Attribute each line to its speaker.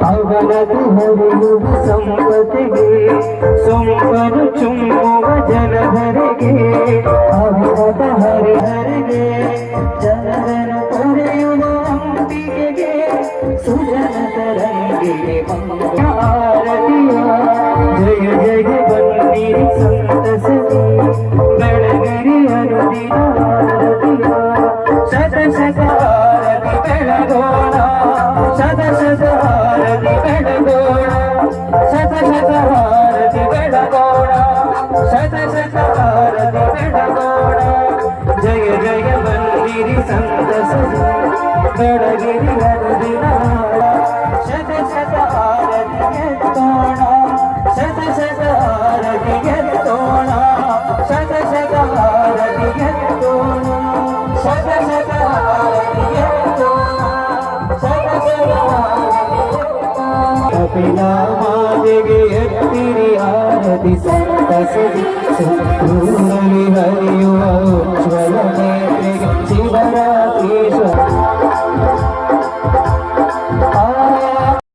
Speaker 1: ಅವನದು ಹರಿಯುವ ಸಂಪತ್ತಿಗೆ ಸೊಂಪನು ಚುಮ್ಮುವ ಜನಧರಿಗೆ ಅವನದ ಹರಿಹರಿಗೆ ಜನರನ್ನು ತೊರೆಯುವ ಅಂಬಿಗೆಗೆ ಸುಜನ ತರಂಗಿಗೆ ಆರತಿಯ ಜಯ ಜಯ ಬನ್ನಿರಿ ಸಂತಸದಿ ಬೆಳಗರಿ ಅನುದಿನ ಆರತಿಯ ಶತ ಶತ ಆರತಿ ಬೆಳಗೋಣ ಶತ ಶತ ಆರತಿ ಬೆಳಗೋಣ ಶತ ಶತ ಆರತಿ ಬೆಳಗೋಣ ಶತ ಶತ ಆರತಿ ಬೆಳಗೋಣ ಜಯ ಜಯ ಬನ್ನಿರಿ ಸಂತಸದಿ ಬೆಳಗಿರಿ ಅನುದಿನ ಶತ ಶತ ಆರತಿ ಎತ್ತೋಣ ಶತ ಶತ ಆರತಿ ಎತ್ತೋಣ ಶತ ಶತ ಆರತಿ ಎತ್ತೋಣ ಶತ ಶತ ಆರತಿ ಎತ್ತೋಣ ಶತ ಶತ ಆರತಿ ಕಪಿಲಾ ಮಾತೆಗೆ ಎತ್ತಿರಿ ಆರತಿ ಸಂತಸದಿ ಸುತ್ತೂರಲಿ